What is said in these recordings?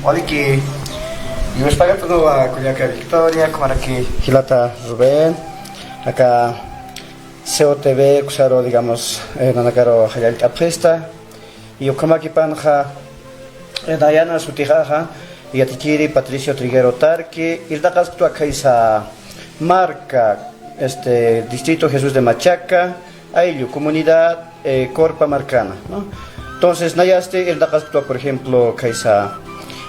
Olha que eu espero que todo a Culiaca Victoria, como aquí Hilata Rubén, acá COTV, Kusaro, digamos, Nanakaro Hayalita Presta, y yo como aquí panja, Dayana Sutijaja, y Atikiri, Patricio Triguero Tarque, y la casa acá esa marca, distrito Jesús de Machaca, Ayllu, comunidad Corpa Marcana, ¿no? Entonces, Nayaste, el Dacastua, por ejemplo, Kaisa,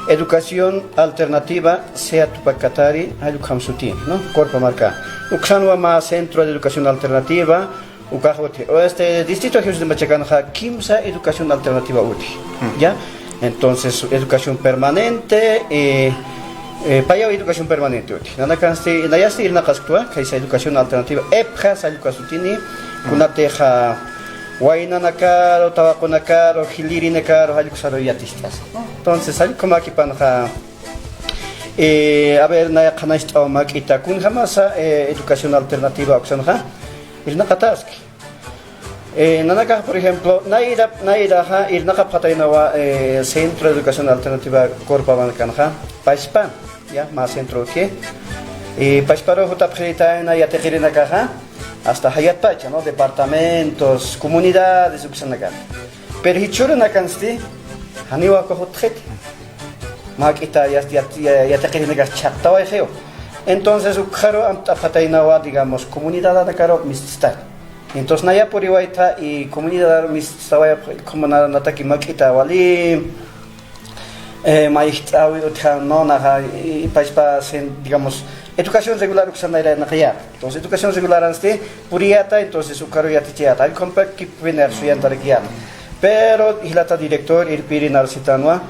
educación alternativa, sea Tupacatari, Ayukamsuti, ¿no? Corpa Marca. Uxanua más centro de educación alternativa, Ucajote. Distrito Jesús de Machacanja, Kimsa, educación alternativa útil, ¿ya? Entonces, educación permanente, Paya educación permanente útil. Nayaste, el Dacastua, Kaisa, educación alternativa, Epjas, Ayukasutini, Kunateja. Guayna nakaro, tabaco nakaro, hiliri nakaro, hayuksaro yatistas. Entonces, hay como aquí panja. A ver, naya kanast o makita kun jamasa educación alternativa oxanja. El nakataski. Nanaka, por ejemplo, naira el nakapatainawa centro de educación alternativa corpa bancanja. Paispan, ya más centro que. Paisparo jutapjita en ayatejerina caja. Hasta Hayat Pacha, ¿no? Departamentos, comunidades, pero hichura na cansti, haniwa ko hotjet. Makita ya te quieren negar chata o ejeo. Entonces ukaro apatainawa, digamos, comunidad da caro mistar. Entonces naya por iguaita y comunidad mistawaya como nada que makita wali maístawi no na y paispa digamos educación regular uxanaira nakaya. Entonces educación regular antes puriata entonces ukaro yatichiata. Hay compact que vener suyanta regiata. Pero hilata director el pirinar sitanwa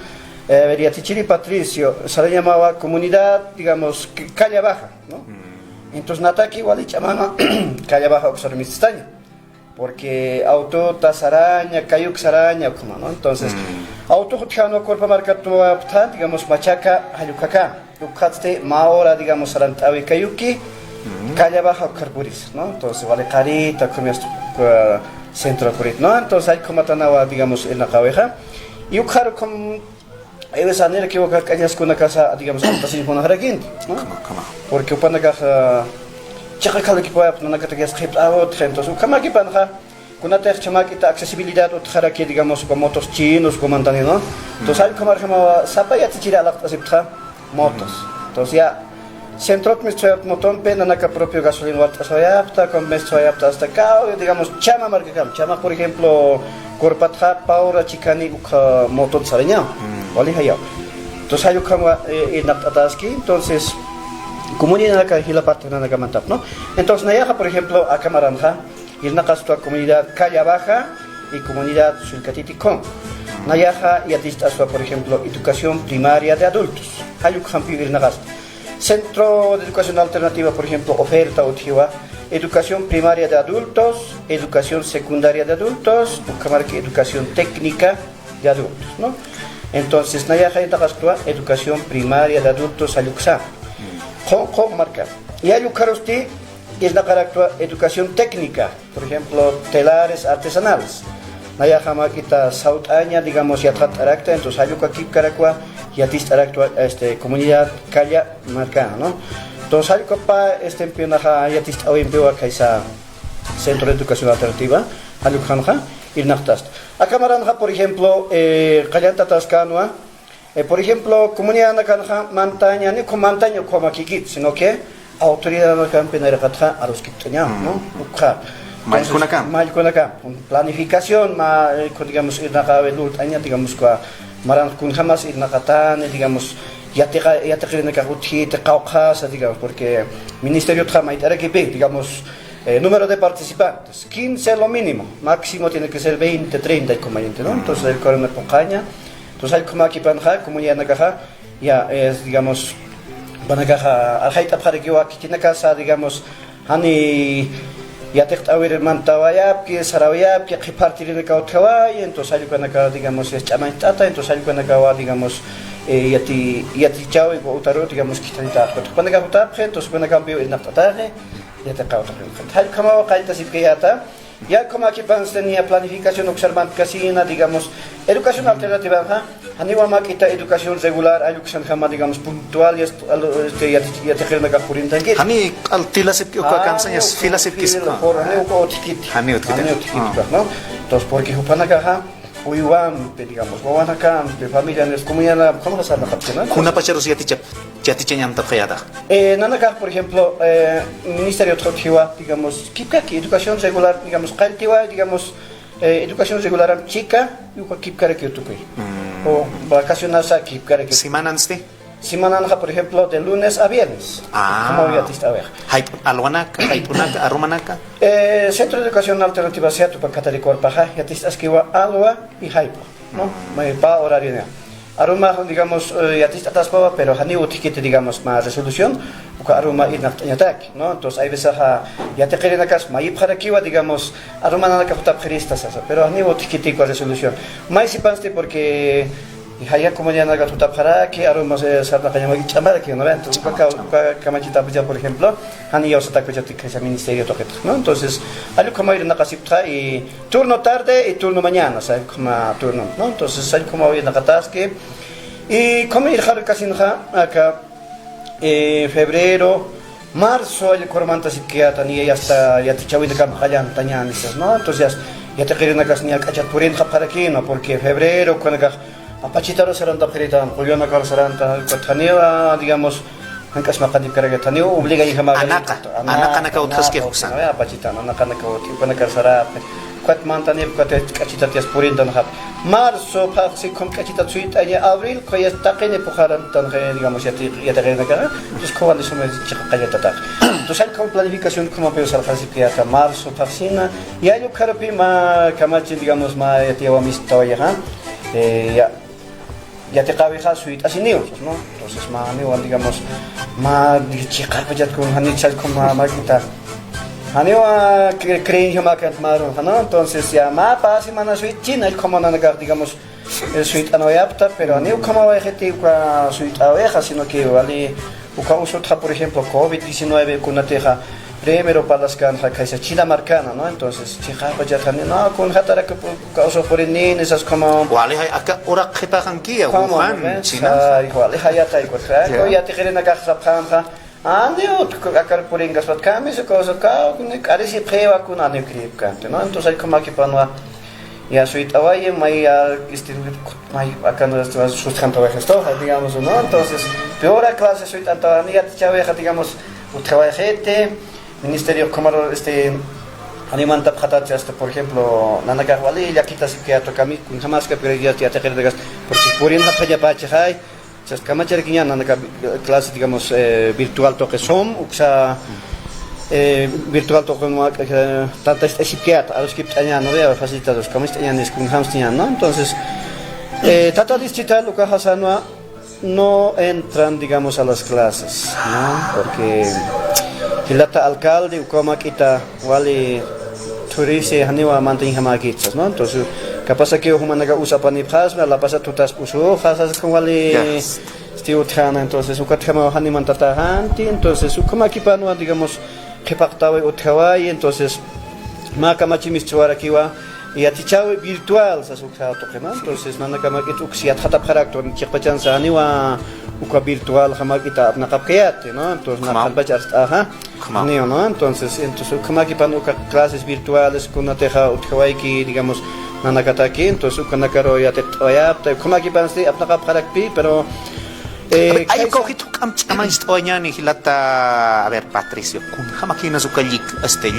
veriatichiri Patricio se le llamaba comunidad digamos calle baja, ¿no? Entonces nataki igual chamana calle baja observamistaña. Porque auto tasaraña, cayuk saraña, como no. Entonces, auto hotjano corpa marca tu digamos machaca, hayukaka, lukaste maora digamos sarantawi cayuki, calle baja carburis, ¿no? Entonces vale carita, comias centro curit, ¿no? Entonces hay como tanawa digamos en la cabeza y ukaro como esa manera que callas con una casa digamos hasta sin una haraquín, ¿no? Porque upanaga Chakakal que pueda no que script entonces kamaki panja con una chamaki accesibilidad otra que digamos con motos chinos como no entonces hay como sapaya tira la acepta motos entonces ya centro que me estoy motor pena na propio gasolina vuelta soy apta con me estoy apta hasta acá digamos chama marca chama por ejemplo corpatra paura chicani moto saraña vale hayo entonces hay como en ataski entonces comunidad acá y la parte de la mantap, ¿no? Entonces Nayaja, por ejemplo, a Camaranja, y el Nacastua comunidad Calla Baja y comunidad Sulcatiticón. Nayaja y Atistasua, por ejemplo, educación primaria de adultos. Hayuk Hampi el Nagas. Centro de educación alternativa, por ejemplo, oferta Utiwa, educación primaria de adultos, educación secundaria de adultos, Ucamarque educación técnica de adultos, ¿no? Entonces Nayaja y Nacastua, educación primaria de adultos Ayuksa. Con marca. Y hay un carosti es la educación técnica, por ejemplo, telares artesanales. Naya jamakita sautaña, digamos, ya trataracta, entonces hay un aquí caracua y atistaractua comunidad calla marcana, ¿no? Entonces hay copa empionaja y atista hoy en acá esa centro de educación alternativa, hay un janja y nachtast. Acá maranja, por ejemplo, callanta tascanua. Por ejemplo, comunidad nakanja montaña ni con montaña como aquí sino que autoridad no campeona rekatja a los quitoña, ¿no? Malconacam, planificación, digamos ir nakabe dultaña, digamos que maran kun jamás ir nakatan, digamos ya te quieren nakaguti te caucasa, digamos porque ministerio trama y digamos número de participantes, 15 lo mínimo, máximo tiene que ser 20, 30 como ¿no? Entonces el corona poncaña. Entonces hay como aquí panja, comunidad nakaja, ya es digamos banakaja, alhaita para que aquí tiene casa digamos, hani ya te está ver mantawaya, que sarawaya, que partir de cautawaya, entonces hay cuando acá digamos es chamaitata, entonces hay cuando acá digamos yati chao y utaro digamos que está en tajo. Cuando acá utapje, entonces cuando acá veo el naftataje, ya te cautawaya. Hay como caita si que ya está. Ya como aquí tenía planificación observante casina, digamos, educación alternativa, Aniwa makita educación regular, hay que se digamos puntual y ya te quieren acá por internet. Hani al filasip o kamsanyas filasip kis. Por aniwa ko tikit. Hani utkit. ¿No? Entonces porque upanaga uyuam, digamos, wawanakam, de familia, ¿cómo ya la cómo se llama? Kuna pacharos yati nyam tapayada. Nanaka, por ejemplo, Ministerio Trotiwa, digamos, kipkaki, educación regular, digamos, kaltiwa, digamos, educación regular chica, yuko kipkare que tupi. O vacacional sa kipkare que. Simananste. Simananja, por ejemplo, de lunes a viernes. ¿Cómo ya te está ver? Alwanaka, Haipunaka, Arumanaka. Centro de Educación Alternativa sea tu para Cataricor Paja, ya te estás que va Alwa y Haipo, ¿no? Me pa horario. Aruma, digamos, ya te estás pava, pero hani utiquete, digamos, más resolución, porque aruma y ataque, ¿no? Entonces, hay veces ya te quieren acá, ma y para aquí va, digamos, aruma nada que puta preristas, pero hani utiquete con resolución. Más si paste porque y haya como ya naga tuta para que aroma se sarna kanya magi chamara que no entonces kamachita buja por ejemplo hani ya está que ya te crece ministerio toque no entonces algo como ir na casipta y turno tarde y turno mañana sabes como turno no entonces hay como ir na catasque y como ir jar casi acá febrero marzo el cormanta si que ya hasta ya te chavi de cam hayan tañan no entonces ya te quieren acá ni acá purin para aquí no porque febrero cuando apachitaro serán taperitan, Juliana Carlos serán tanio, digamos, aunque es más que tanio, obliga a jamás. Anaka naka otras que usan. Apachitano, anaka naka otras que naka será. Cuat mantanir cuat cachitatias purintan hap. Marzo, si con cachita suite allá abril, que está que ne pujaran tan digamos ya te naka. Entonces cómo de eso me chica calleta. Entonces hay con planificación como pensar fácil que hasta marzo, fascina. Y hay un carapima, camachi digamos más ya te va amistad ya. Ya te cabe suite así niños, ¿no? Entonces, más digamos, más chica, pues ya con Hanichal con Maquita. Hanio creen que Maquita Maro, ¿no? Entonces, ya más para semana suite china, el como nada, digamos, el suite no apta, pero Hanio como va a ejecutar una suite abeja, sino que vale, usa por ejemplo, COVID-19 con una teja. Primero para las canjas que se china marcana, ¿no? Entonces, chica, pues ya también, no, con jatara que causa por el niño, esas como. Wale, acá, ahora que pagan aquí, Wuhan, China. Igual, ya está, igual, ya te quieren acá, zapanja. Ande, acá por ingas, wat camis, cosa, cada si prueba con año crip cante, ¿no? Entonces, hay como aquí para ya soy tawaye, acá no estoy sustentando esto, digamos, ¿no? Entonces, peor a clase soy tanto, ya te chaveja, digamos, un trabajo Ministerio como animan tapjatat hasta por ejemplo nanaga wali ya quita si que atokami kun jamás que pero ya te regas porque por en la playa pache hay se escama cherquiña nanaga clase digamos virtual toque som uxa virtual toque no tanta psiquiatra a los que añan no veo facilitados como añan es con hamstian no entonces tata distrital lo que hasanwa no entran digamos a las clases no porque Hilata alcalde como kita wali turisi haniwa mantin hamakitas, ¿no? Entonces, capaz que humanaga usa panipjas, la pasa tutas uso, hasas con wali stiutrana, entonces ukatama haniman tatahanti, entonces como aquí panua digamos que pactawe utrawai, entonces makamachimis chuarakiwa y atichawe virtual sa sukha to kema, entonces nanakama que uksiat hata parakto chipachan sa haniwa uka virtual hamakita apnakapkayate, ¿no? Entonces nakapachas ajá. ¿No? Entonces como aquí para clases virtuales con una teja utkawaiki digamos nanakataki entonces con nakaro ya te como aquí para este apnaka para pero ay cogido camchamas oñani hilata a ver Patricio kun hamakina sukalik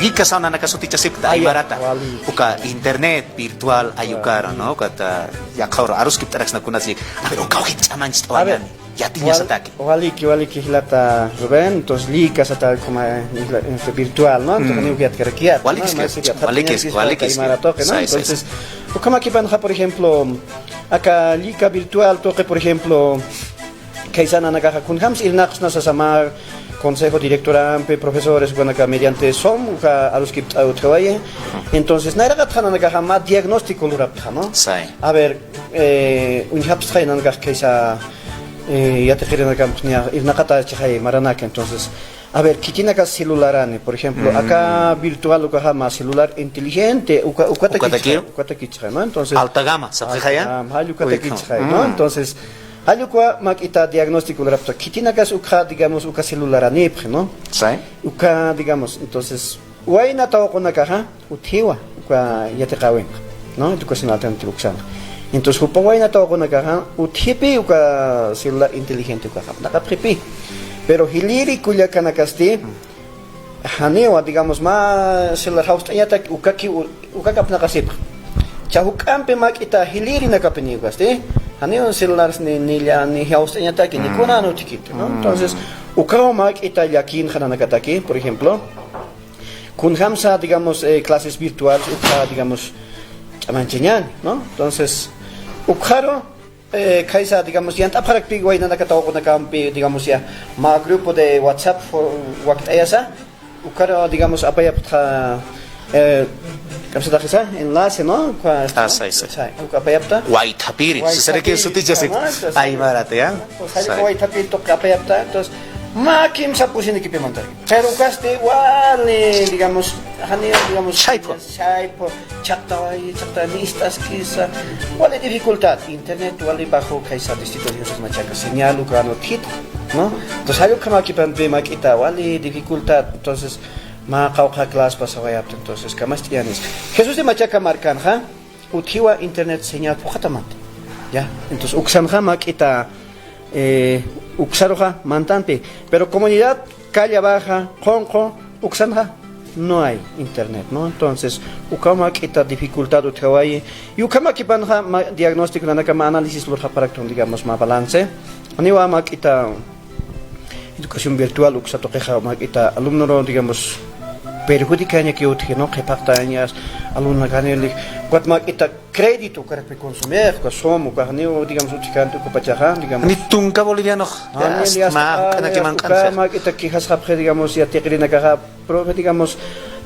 lika sa nanakasuticha sipta ay barata uka internet virtual ayukara no kata ya kaura harus kita reksna kunasik pero cogido camans oñani ya tiñas ataque. Wali que hilata Rubén, entonces likas hasta como virtual, ¿no? Entonces que wali que entonces como aquí van por ejemplo acá lika virtual toque por ejemplo que sana nagaja kun hams ilnaqs nasasama consejo directora profesores con acá mediante som a los que trabaje entonces nada gatana nagaja más diagnóstico lurapja, ¿no? Sí. A ver un hapstrain nagaja que ya te quieren acá, ir nakata chay maranaka, entonces, a ver, kitinaka celularane, por ejemplo, acá virtual uka más celular inteligente, ukata kichhay, ¿no? Entonces, alta gama, ¿sabes ya? Ukata kichhay, ¿no? Entonces, Ayukwa makita diagnóstico rapto, kitinakas uka, digamos, uka celularane, ¿no? Sí. Uka, digamos, entonces, Huayna tawa con la utiwa, ya te caben, ¿no? Educación alternativa uxana. Entonces, jupa huayna tawa con la utipi uka celular inteligente uka, naka pripi. Pero hiliri kuya kanakasti, hanewa, digamos, más celular house, ya te uka kapna kasip. Chahukampe makita hiliri nakapeni ukasti, hanewa celular ni house, ya te ni kuna no chiquito, ¿no? Entonces, uka makita yakin hananakataki, por ejemplo. Con Hamza, digamos, clases virtuales, digamos, mancheñan, ¿no? Entonces, Ukaro, Kaisa, digamos, ya para que igual nada que todo con campi, digamos, ya, más grupo de WhatsApp, waktu ayasa, Ukaro, digamos, apa ya, ¿cómo se dice? Enlace, ¿no? Sí, sí. Apa ya, White Tapiri, ¿será que eso te dice? Ahí marate, ¿ya? Pues hay White Tapiri, toca apa ya, entonces, Makim sa pusin equipe montar. Pero caste igual, digamos, digamos, Chaipo, chakta listas quizá. ¿Cuál es dificultad? Internet, ¿cuál bajo kaisa distintos machaca señal, ucano kit, ¿no? Entonces hay que maquipan de maquita, ¿cuál es dificultad? Entonces, ma cauca class pasawaya, entonces, ¿camas tienes? Jesús de machaca marcan, ¿ja? Utiwa internet señal, pujatamante. ¿Ya? Entonces, uxanja maquita, Uxaroja, Mantante, pero comunidad, calle baja, Jonjo, Uxanja, no hay internet, ¿no? Entonces, Ukama quita dificultad de trabajo y Ukama que panja diagnóstico de la análisis lo para que digamos más balance. Aniwa quita educación virtual, Uxato queja, quita alumno, digamos, perjudicanya que utiliza, ¿no? Que partañas, alumno ganele, cuatro quita crédito para consumir, que somos, que digamos, utilizando que pachaja, digamos. Ni tunca boliviano, que que has digamos, ya te quieren agarrar, pero digamos,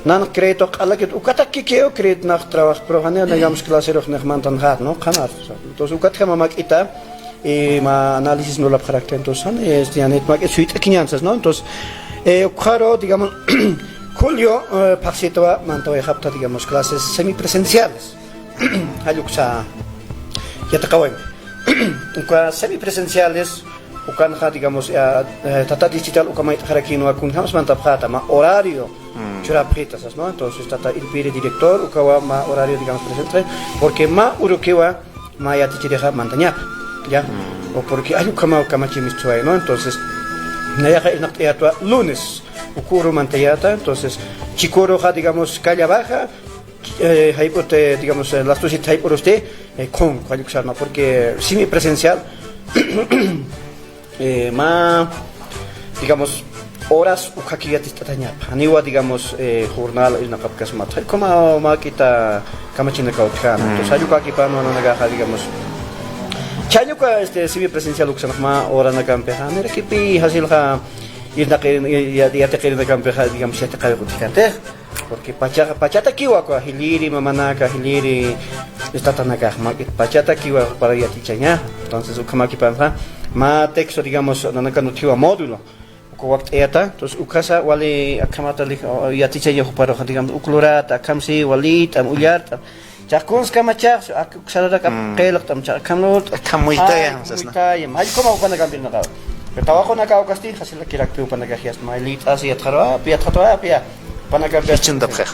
nan crédito, a la que ukata que quiero crédito nach trabajo, pero digamos que la cero nach mantan hat, ¿no? Canar. Entonces, ukata mamá quita, ma análisis no la práctica, entonces, es ya net más que suite quinientas, ¿no? Entonces, claro, digamos, Julio, Paxitoa, Mantoa, Japta, digamos, clases semipresenciales. Hayuksa, ya te acabo. Semipresenciales, Ukanja, digamos, Tata Digital, Ukamait Harakino, Kunhams Mantapata, ma horario, Churapritas, ¿no? Entonces, Tata Ilpiri director, Ukawa, ma horario, digamos, presente, porque ma Urukewa, ma Yatichireja Mantañap, ¿ya? O porque hay Ukama, Ukamachimistua, ¿no? Entonces, Nayaja Inacteatua, lunes. Ukuru mantellata, entonces chicoro digamos calle baja, digamos las dos hay por usted con cual porque semipresencial más digamos horas ukakiyati tatanya aniwa digamos jornal en la capcas matar como maquita camachina cautjana entonces hay ukakipano no nagaja digamos chaño semipresencial uxanma hora na campeja mira que pi hasilja ya te quieren campear, digamos, ya te cabe cuticante, porque pachata kiwa kwa hiliri mamanaka hiliri está tan acá, pachata kiwa para ya tichaña, entonces ukama kipanza, ma texto digamos nanaka no tiwa módulo, ukwakt eta, entonces ukasa wali akamata ya tichaña para digamos uklurata, akamsi walit am uyart, chakons kamachar, akusarada kapelak tam chakamlot, kamuitaya, hay como cuando cambian nada. Trabajo na kao kasti hasil kira tu panagahias mailit asi atrara pia panagabia chunta prej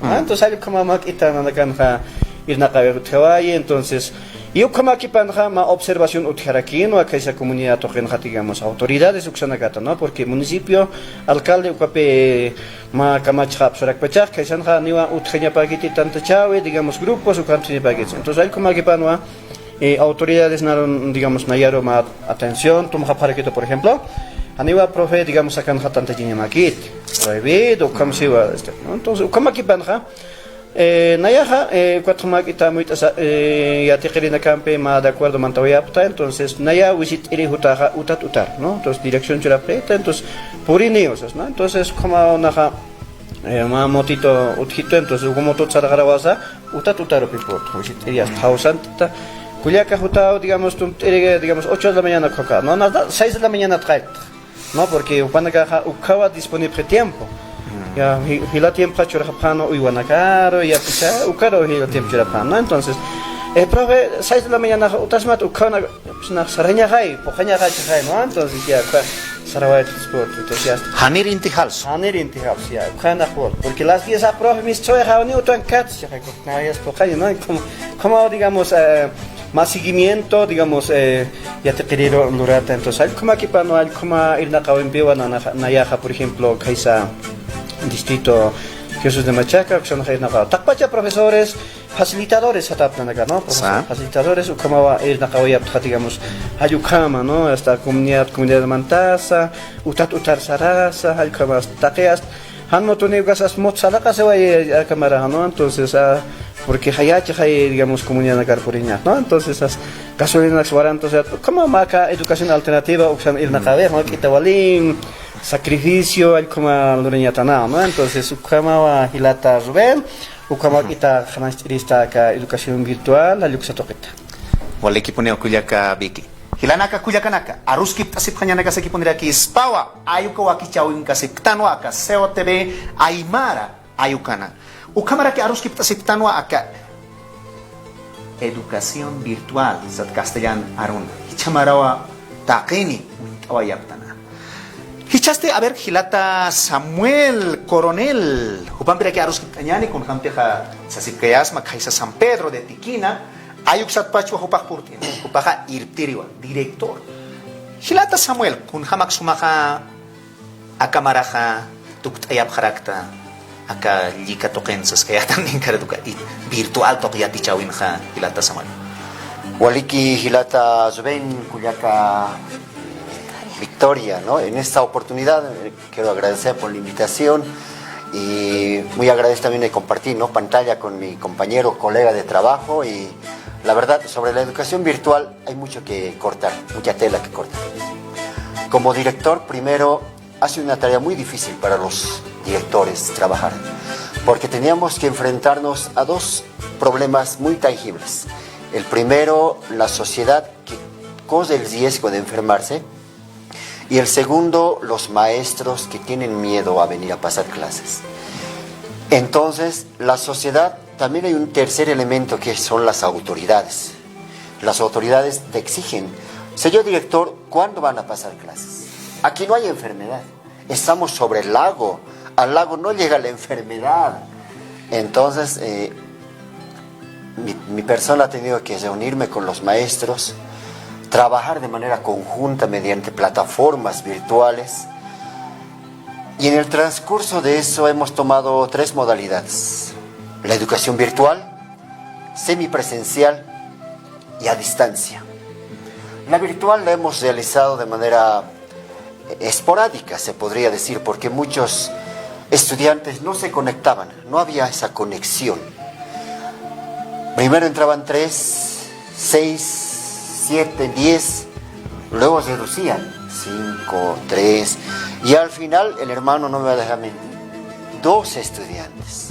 entonces hay como mak ita na kanha irna kawe tewai entonces yo como aquí panja ma observación utjarakin o que esa comunidad toquen digamos autoridades uxanagata no porque municipio alcalde ukape ma kamachap sorak pachak que sanja niwa utjanya pagiti tanta chawe digamos grupos o kamtini pagiti entonces hay como aquí panwa autoridades naron digamos nayaro ma atención toma para que por ejemplo aniwa profe digamos sacan tanta jinya makit prohibido como se va ¿no? Entonces como aquí panja nayaja cuatro makita muy ya te querina campe ma de acuerdo mantawi apta entonces naya visit iri hutaja utar no entonces dirección chura preta entonces purineos no entonces como naja ma motito uthito entonces como todo saragarawaza utar pipo visit iri hasta Culiaca jutao, digamos, digamos, 8 de la mañana coca, no, nada, 6 de la mañana trae, no, porque upanaga ukawa disponible tiempo. Ya, hila tiempo churapano uiwanakaro, ya pisa, ukaro hila tiempo churapano, entonces, profe, 6 de la mañana utasmat ukana, pues na saraña hay, pojaña hay, ¿no? Entonces ya, Sarawak Sport, entonces ya. Hanir intihals. Hanir intihals, ya, ukana jugar, porque las 10 a profe mis choy jauni utan cats, ya, no, ya es pojaña, ¿no? Como digamos, más seguimiento, digamos, ya te quería lurata, entonces, hay como aquí para no hay como ir na kawimpiwa na yaja, por ejemplo, kaisa distrito Jesús de Machaca, que son los Takpacha profesores, facilitadores, acá, ¿no? Facilitadores, como va a ir digamos, Ayukama, ¿no? Esta comunidad de Mantasa, utar sarasa, hay como taqueas, han no tenido casas mozzalaca se va a cámara, ¿no? Entonces, porque hay, digamos, comunidad de carpuriña, ¿no? Entonces, esas gasolinas guarantos, como maca educación alternativa, o sea, ir na cabeza, ¿no? Quitabalín, sacrificio, hay como loreñatana, ¿no? Entonces, ukama hilata Rubén, ukama kita janastirista ka educación virtual, aluksa toqueta. Wala equipo neo kuliaka biki. Hilanaka kuliakanaka, aruskip tasip kanyana ka equipo nera ki spawa, ayuka waki chawin ka siptanwa ka seo tebe aymara ayukana. Ukamara que aruskip tasip tanwa aka educación virtual sat castellan arun. Hichamarawa taqini awayaptana. Hichaste a ver Gilata Samuel Coronel, Upampira que Arus Cañani con Jampeja Sasipkayasma, Kaisa San Pedro de Tiquina, Ayuxat Pachu Hupaj Purti, Upaja Irtiriwa, director. Gilata Samuel, con Hamak Sumaja, Akamaraja, Tuktayab Harakta, Aka Lika Tokensas, que ya también Karaduka, virtual Tokyati Chawinja, Gilata Samuel. Waliki Gilata Zben, Kuyaka. Victoria, ¿no? En esta oportunidad quiero agradecer por la invitación y muy agradecido también de compartir, ¿no? Pantalla con mi compañero, colega de trabajo y la verdad sobre la educación virtual hay mucho que cortar, mucha tela que cortar. Como director, primero, hace una tarea muy difícil para los directores trabajar, porque teníamos que enfrentarnos a dos problemas muy tangibles. El primero, la sociedad que corre el riesgo de enfermarse. Y el segundo, los maestros que tienen miedo a venir a pasar clases. Entonces, la sociedad, también hay un tercer elemento que son las autoridades. Las autoridades te exigen, señor director, ¿cuándo van a pasar clases? Aquí no hay enfermedad, estamos sobre el lago, al lago no llega la enfermedad. Entonces, mi persona ha tenido que reunirme con los maestros, trabajar de manera conjunta mediante plataformas virtuales y en el transcurso de eso hemos tomado 3 modalidades: la educación virtual, semipresencial y a distancia. La virtual la hemos realizado de manera esporádica, se podría decir, porque muchos estudiantes no se conectaban, no había esa conexión. Primero entraban 3, 6, 7, 10, luego se reducían 5, 3 y al final el hermano no me va a dejar mentir, 2 estudiantes.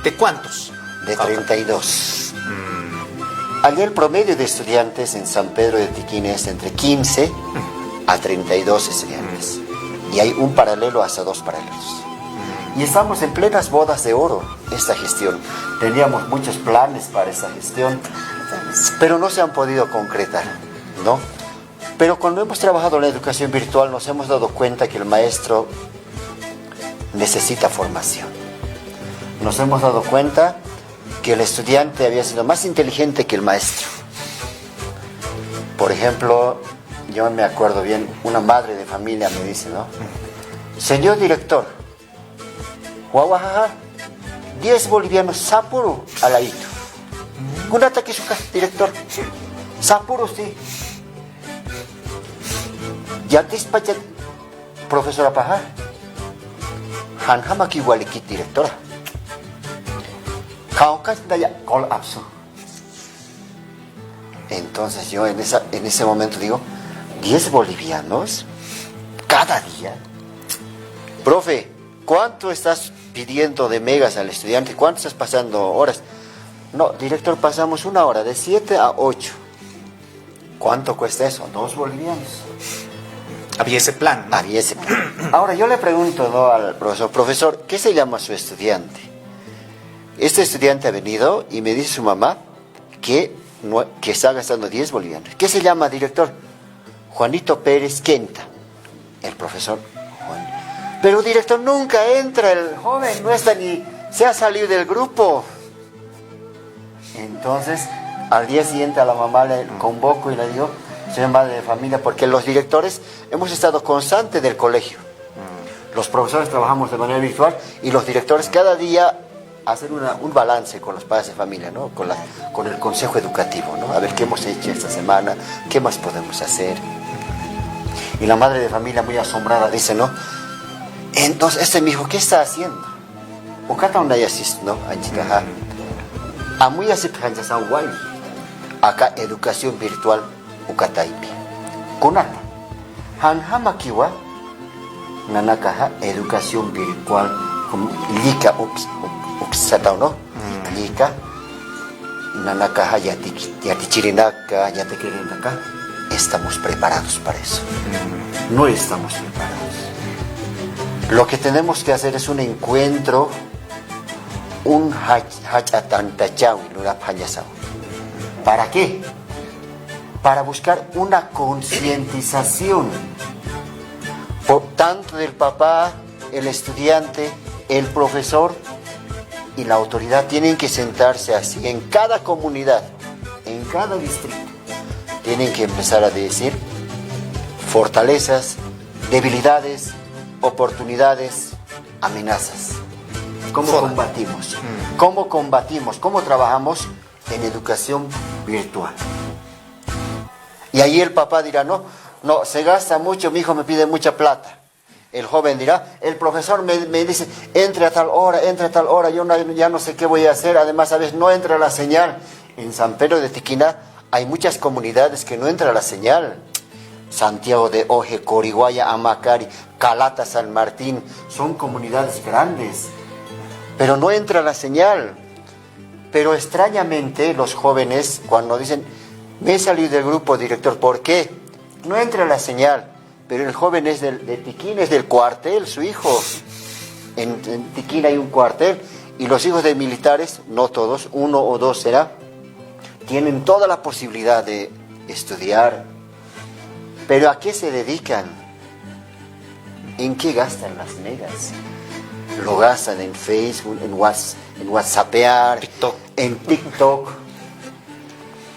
¿De cuántos? De 32. Allí el promedio de estudiantes en San Pedro de Tiquina es entre 15 a 32 estudiantes y hay un paralelo hasta 2 paralelos. Y estamos en plenas bodas de oro esta gestión. Teníamos muchos planes para esta gestión, pero no se han podido concretar, ¿no? Pero cuando hemos trabajado la educación virtual nos hemos dado cuenta que el maestro necesita formación. Nos hemos dado cuenta que el estudiante había sido más inteligente que el maestro. Por ejemplo, yo me acuerdo bien, una madre de familia me dice, ¿no? Señor director, guaguajaja, 10 bolivianos sapuru al ladito. Gunata Kisuka, director. Sapuru, sí. Ya despacha, profesora Paja. Hanhamaki Walikit, directora. Kaukas Daya colapso. Entonces yo en ese momento digo, 10 bolivianos cada día. Profe, ¿cuánto estás pidiendo de megas al estudiante? ¿Cuánto estás pasando horas? No, director, pasamos 1 hora, de 7 a 8. ¿Cuánto cuesta eso? 2 bolivianos. Había ese plan, ¿no? Había ese plan. Ahora yo le pregunto, ¿no?, al profesor, ¿qué se llama su estudiante? Este estudiante ha venido y me dice su mamá que está gastando 10 bolivianos. ¿Qué se llama, director? Juanito Pérez Quenta. El profesor Juan. Pero, director, nunca entra el joven, no está ni... se ha salido del grupo. Entonces, al día siguiente a la mamá le convoco y le digo, señora madre de familia, porque los directores hemos estado constantes del colegio. Los profesores trabajamos de manera virtual y los directores cada día hacen un balance con los padres de familia, ¿no? Con el consejo educativo, ¿no? A ver qué hemos hecho esta semana, qué más podemos hacer. Y la madre de familia, muy asombrada, dice, ¿no? Entonces, mi hijo, ¿qué está haciendo? Ukata una yasis, ¿no? Anchikaja. Amuya se panchasan guay. Acá, educación virtual, ukataipi. Kunata. Hanhama kiwa, nanakaja, educación virtual, lika uksatao, ¿no? Lika, nanakaja, yatichirinaka, yatekirinaka. Estamos preparados para eso. No estamos preparados. Lo que tenemos que hacer es un encuentro, un hachatan-tachau, ¿para qué? Para buscar una concientización, tanto del papá, el estudiante, el profesor y la autoridad. Tienen que sentarse así en cada comunidad, en cada distrito. Tienen que empezar a decir fortalezas, debilidades, oportunidades, amenazas. ¿Cómo combatimos? ¿Cómo combatimos? ¿Cómo trabajamos en educación virtual? Y ahí el papá dirá, no, se gasta mucho, mi hijo me pide mucha plata. El joven dirá, el profesor me dice, entre a tal hora, yo ya no sé qué voy a hacer. Además, a veces no entra la señal. En San Pedro de Tiquina hay muchas comunidades que no entra la señal. Santiago de Oje, Coriguaya, Amacari, Calata, San Martín, son comunidades grandes, pero no entra la señal. Pero extrañamente los jóvenes, cuando dicen, me he salido del grupo, director, ¿por qué? No entra la señal, pero el joven es de Tiquín, es del cuartel, su hijo. En Tiquín hay un cuartel, y los hijos de militares, no todos, 1 o 2 será, tienen toda la posibilidad de estudiar. ¿Pero a qué se dedican? ¿En qué gastan las negas? Lo gastan en Facebook, en WhatsAppear, en TikTok.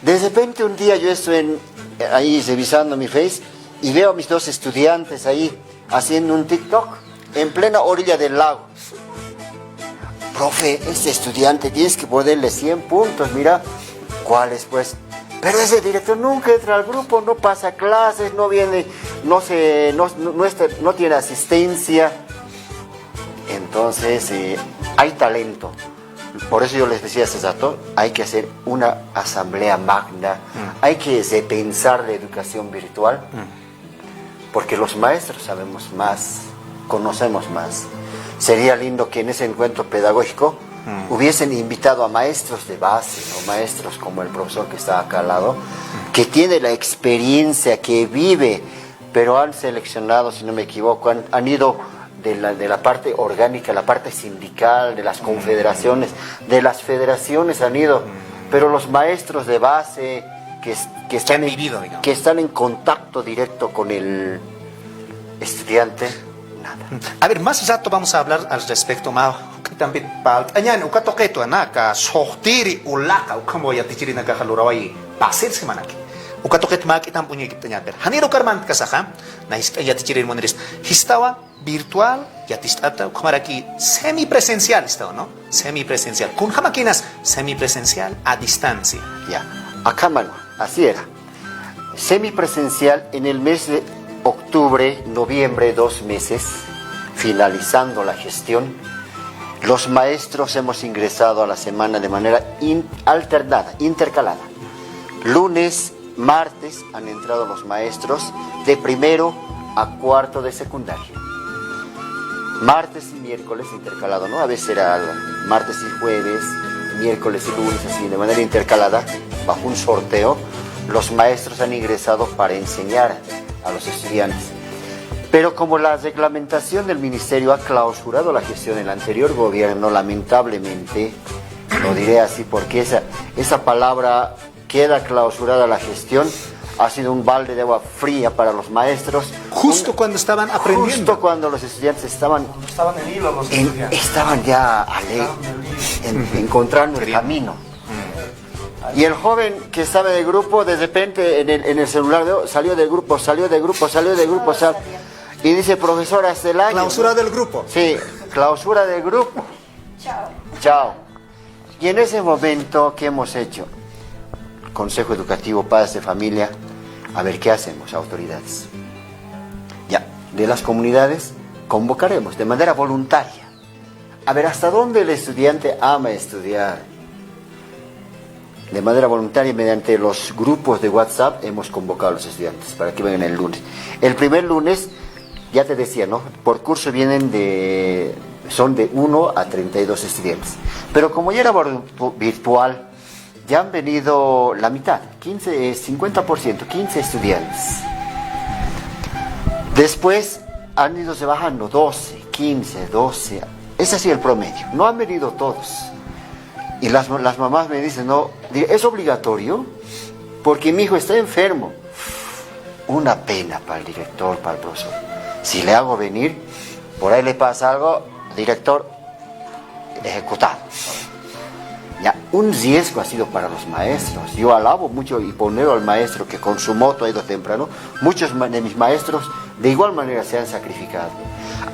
De repente un día yo estoy ahí revisando mi Face y veo a mis 2 estudiantes ahí haciendo un TikTok en plena orilla del lago. Profe, este estudiante tienes que ponerle 100 puntos, mira. ¿Cuáles pues? Pero ese director nunca entra al grupo, no pasa clases, no viene, no tiene asistencia. Entonces, hay talento. Por eso yo les decía hace rato, hay que hacer una asamblea magna, hay que repensar la educación virtual, porque los maestros sabemos más, conocemos más. Sería lindo que en ese encuentro pedagógico hubiesen invitado a maestros de base, ¿no? Maestros como el profesor que está acá al lado, que tiene la experiencia, que vive, pero han seleccionado, si no me equivoco, han ido de la parte orgánica, la parte sindical, de las confederaciones, de las federaciones han ido, pero los maestros de base que están en contacto directo con el estudiante, nada. A ver, más rato vamos a hablar al respecto, Mao. También añan ukatoketo anaka sohtiri ulaka ukamo ya tichiri naga halurawai pasir semana ki ukatoket mak itam punya kitanya ber haniro karman kasaha na ya tichiri monris histawa virtual ya tistata ukamaraki semipresencial estaba, ¿no? Semipresencial con máquinas semipresencial a distancia. Ya, acá mano, así era. Semipresencial en el mes de octubre, noviembre, 2 meses, finalizando la gestión. Los maestros hemos ingresado a la semana de manera alternada, intercalada. Lunes, martes han entrado los maestros de 1º a 4º de secundaria. Martes y miércoles intercalado, ¿no? A veces era martes y jueves, miércoles y lunes, así de manera intercalada, bajo un sorteo. los maestros han ingresado para enseñar a los estudiantes. Pero como la reglamentación del ministerio ha clausurado la gestión del anterior gobierno, lamentablemente, lo diré así porque esa palabra queda clausurada la gestión, ha sido un balde de agua fría para los maestros. Justo cuando estaban aprendiendo. Justo cuando los estudiantes estaban en hilo los estudiantes. estaban ya encontrando el camino. Y el joven que estaba del grupo, de repente en el celular salió del grupo, y dice, profesor, hasta el año. Clausura del grupo. Sí, clausura del grupo. Chao. Y en ese momento, ¿qué hemos hecho? Consejo Educativo, Padres de Familia, a ver qué hacemos, autoridades. Ya, de las comunidades convocaremos de manera voluntaria. A ver hasta dónde el estudiante ama estudiar. De manera voluntaria, mediante los grupos de WhatsApp, hemos convocado a los estudiantes para que vengan el lunes. El primer lunes, ya te decía, ¿no? Por curso son de 1 a 32 estudiantes. Pero como ya era virtual, ya han venido la mitad, 50%, 15 estudiantes. Después han ido se bajando 12, 15, 12. Ese ha sido el promedio. No han venido todos. Y las mamás me dicen, no, ¿es obligatorio? Porque mi hijo está enfermo. Una pena para el director, para el profesor. Si le hago venir, por ahí le pasa algo, director, ejecutado. Ya, un riesgo ha sido para los maestros. Yo alabo mucho y ponero al maestro que con su moto ha ido temprano. Muchos de mis maestros de igual manera se han sacrificado.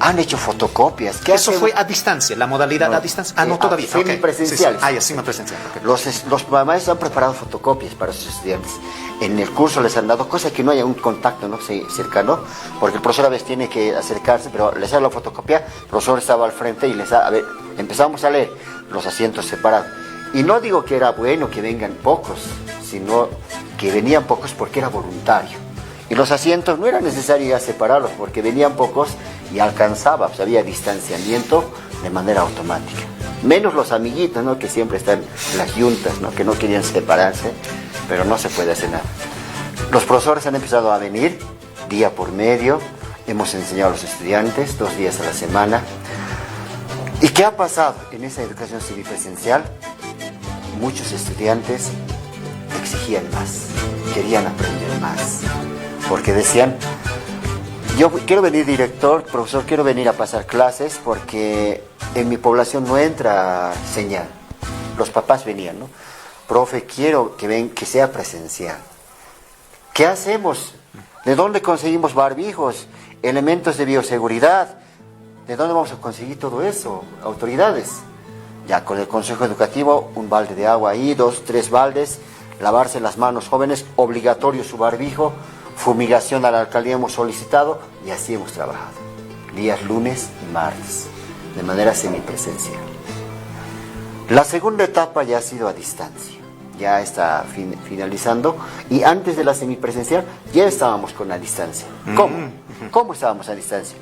Han hecho fotocopias. Eso fue a distancia, la modalidad a distancia. No, todavía. Semipresenciales. Sí, sí. Semipresencial. Okay. Los maestros han preparado fotocopias para sus estudiantes. En el curso les han dado, cosa que no haya un contacto, ¿no? cercano, porque el profesor a veces tiene que acercarse, pero les ha dado la fotocopia, el profesor estaba al frente y empezamos a leer los asientos separados. Y no digo que era bueno que vengan pocos, sino que venían pocos porque era voluntario. Y los asientos no era necesario ya separarlos porque venían pocos y alcanzaba, pues había distanciamiento de manera automática. Menos los amiguitos, ¿no? Que siempre están las yuntas, ¿no? Que no querían separarse, pero no se puede hacer nada. Los profesores han empezado a venir día por medio, hemos enseñado a los estudiantes 2 días a la semana. ¿Y qué ha pasado en esa educación semipresencial? Muchos estudiantes exigían más, querían aprender más, porque decían, yo quiero venir director, profesor, quiero venir a pasar clases porque en mi población no entra señal. Los papás venían, ¿no? Profe, quiero que sea presencial. ¿Qué hacemos? ¿De dónde conseguimos barbijos, elementos de bioseguridad? ¿De dónde vamos a conseguir todo eso? Autoridades. Ya con el Consejo Educativo, un balde de agua ahí, 2, 3 baldes, lavarse las manos jóvenes, obligatorio su barbijo, fumigación a la alcaldía hemos solicitado y así hemos trabajado. Días lunes y martes, de manera semipresencial. La segunda etapa ya ha sido a distancia, ya está finalizando y antes de la semipresencial ya estábamos con la distancia. ¿Cómo? ¿Cómo estábamos a distancia?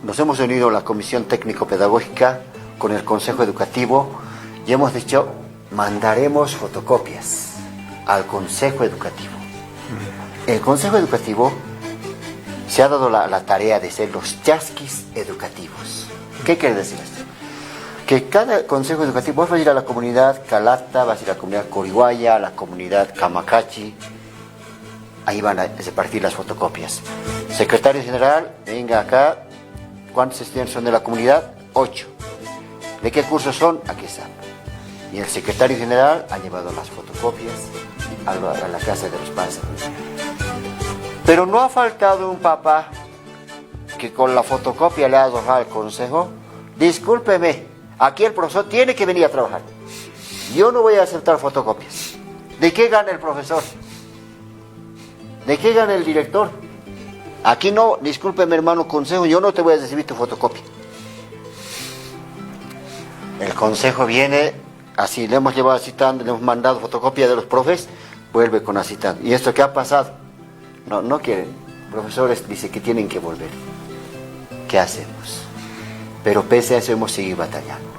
Nos hemos unido a la Comisión Técnico-Pedagógica con el Consejo Educativo y hemos dicho, mandaremos fotocopias al Consejo Educativo. El Consejo Educativo se ha dado la tarea de ser los chasquis educativos. ¿Qué quiere decir esto? Que cada Consejo Educativo va a ir a la comunidad Calata, va a ir a la comunidad Corihuaya, a la comunidad Camacachi, ahí van a repartir las fotocopias. Secretario General, venga acá, ¿cuántos estudiantes son de la comunidad? 8. ¿De qué cursos son? Aquí están. Y el secretario general ha llevado las fotocopias a la casa de los padres. Pero no ha faltado un papá que con la fotocopia le ha dado al consejo, discúlpeme, aquí el profesor tiene que venir a trabajar. Yo no voy a aceptar fotocopias. ¿De qué gana el profesor? ¿De qué gana el director? Aquí no, discúlpeme hermano consejo, yo no te voy a recibir tu fotocopia. El consejo viene, así le hemos llevado citando, le hemos mandado fotocopia de los profes, vuelve con la citando. ¿Y esto qué ha pasado? No quieren. Profesores dice que tienen que volver. ¿Qué hacemos? Pero pese a eso hemos seguido batallando.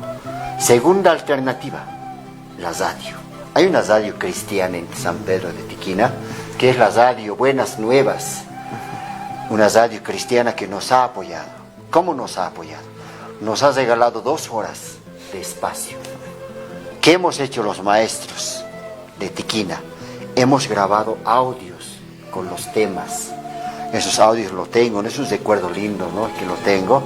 Segunda alternativa, la radio. Hay una radio cristiana en San Pedro de Tiquina, que es la radio Buenas Nuevas, una radio cristiana que nos ha apoyado. ¿Cómo nos ha apoyado? Nos ha regalado 2 horas de espacio. ¿Qué hemos hecho los maestros de Tiquina? Hemos grabado audios con los temas. Esos audios los tengo, es un recuerdo lindo, ¿no? Que lo tengo.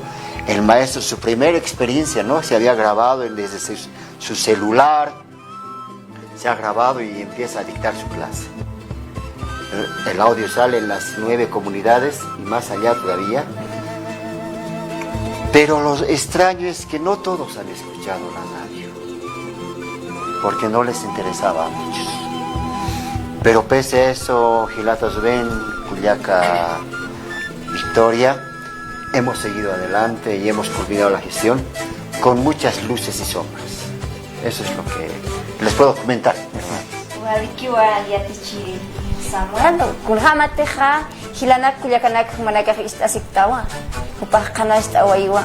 El maestro, su primera experiencia, ¿no? Se había grabado desde su celular, se ha grabado y empieza a dictar su clase. El audio sale en las 9 comunidades y más allá todavía. Pero lo extraño es que no todos han escuchado la radio, porque no les interesaba a muchos. Pero pese a eso, Hilata Zubén, Culiaca, Victoria, hemos seguido adelante y hemos culminado la gestión con muchas luces y sombras. Eso es lo que les puedo comentar. Samuel, kulhamateja, hilana kuliakanak manaka istasiktawa. Upahkana istawaiwa.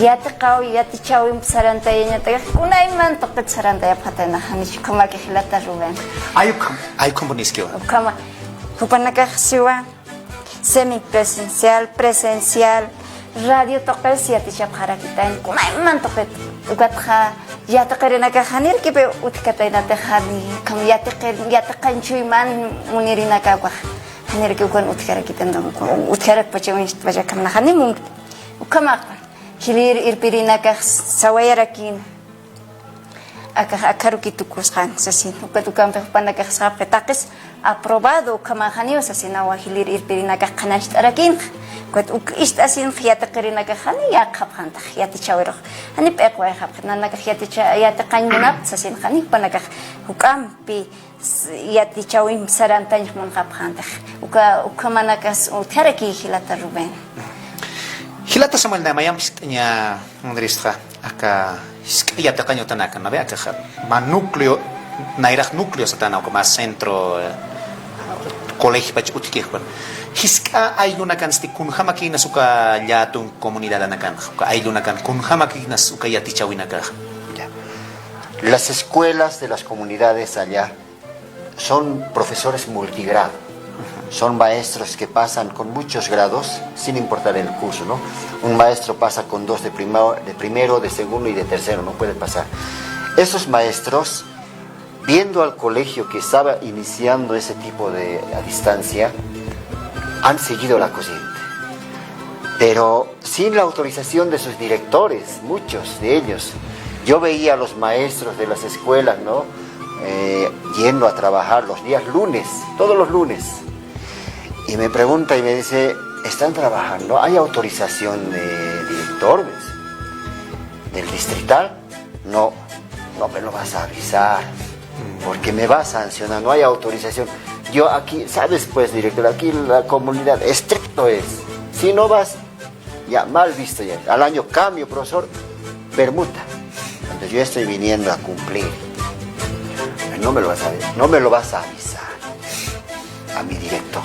Yataqaw yatichaw imsarantaynya tag kunaiman toqet sarantaya patena hanish kamake Hilata Zubén. Ayukum boniskio. Kama kupanaka siwa semipresencial, presencial, radio toqel siatichap harakitain kunaiman toqet ugatha yataqarinaka hanir kipe utkatainate hani kam yataqanchuiman munirinaka wa hanir kikun utkarakitan dong utkarak pachawist pajakam hani mum ukama hilir irpirinaka sawayarakin akarukitukos kan sasin ukatukam panaka sapetaqis aprobado kama hani sasinawa hilir irpirinaka kanashtarakin Kuat istasin yataqarinaka hani yaqapanta yatichawero hani peqwa yaqapnanaka yataqañunap sasin hani panaka ukampi yatichawim sarantañ munqapanta ukamanakas utharaki Hilata Zubén. Hilata Samuel na mayam nya Andrista aka yataqaño tanaka na aka manúcleo nairaq núcleo satana como centro colegio pach utkihpan. Hiska aylunakan sti kunhamakina suka yatun comunidad anakan aylunakan kunhamakina suka yatichawinaka. Las escuelas de las comunidades allá son profesores multigrado. Son maestros que pasan con muchos grados sin importar el curso, ¿no? Un maestro pasa con 2 de primero, de segundo y de tercero, no puede pasar. Esos maestros, viendo al colegio que estaba iniciando ese tipo de a distancia, han seguido la corriente, pero sin la autorización de sus directores, muchos de ellos. Yo veía a los maestros de las escuelas, ¿no? Yendo a trabajar los días lunes, todos los lunes, y me pregunta y me dice, ¿están trabajando? ¿Hay autorización de director del distrital? No me lo vas a avisar, porque me va a sancionar, no hay autorización. Yo aquí, ¿sabes pues, director? Aquí la comunidad, estricto es. Si no vas, ya, mal visto ya. Al año cambio, profesor, permuta. Entonces yo estoy viniendo a cumplir. No me lo vas a avisar a mi director.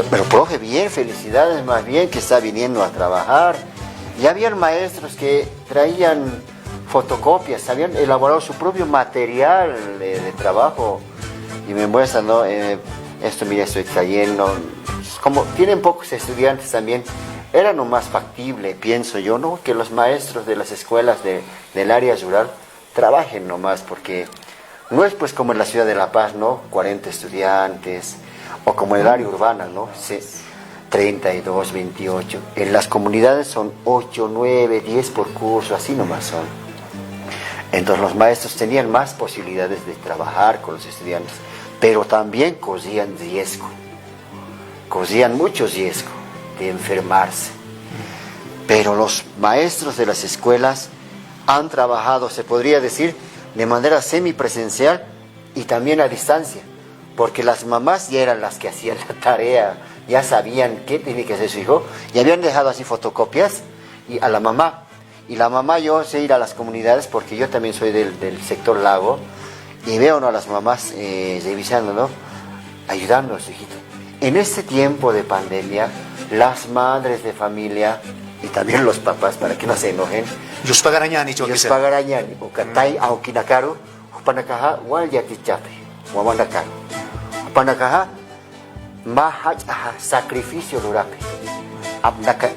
Pero profe, bien, felicidades más bien que está viniendo a trabajar. Ya habían maestros que traían fotocopias, habían elaborado su propio material de trabajo. Y me muestran, ¿no? Esto, mira, estoy trayendo. Como tienen pocos estudiantes también, era lo más factible, pienso yo, ¿no? Que los maestros de las escuelas del área rural trabajen nomás, porque no es pues como en la ciudad de La Paz, ¿no? 40 estudiantes, o como en el área urbana, ¿no? 32, 28. En las comunidades son 8, 9, 10 por curso, así nomás son. Entonces los maestros tenían más posibilidades de trabajar con los estudiantes, pero también corrían riesgo, corrían mucho riesgo de enfermarse. Pero los maestros de las escuelas han trabajado, se podría decir, de manera semipresencial y también a distancia, porque las mamás ya eran las que hacían la tarea, ya sabían qué tenía que hacer su hijo, y habían dejado así fotocopias y a la mamá. Y la mamá, yo sé ir a las comunidades porque yo también soy del sector lago y veo, ¿no?, a las mamás revisando, ¿no?, ayudando a su hijito. En este tiempo de pandemia, las madres de familia y también los papás, para que no se enojen, Yus pagarañani, ukatay aukinakaru, Panakaha wal yatichapi, wawanaka. Panakaha mahajaha sacrificio lurapi. Apnak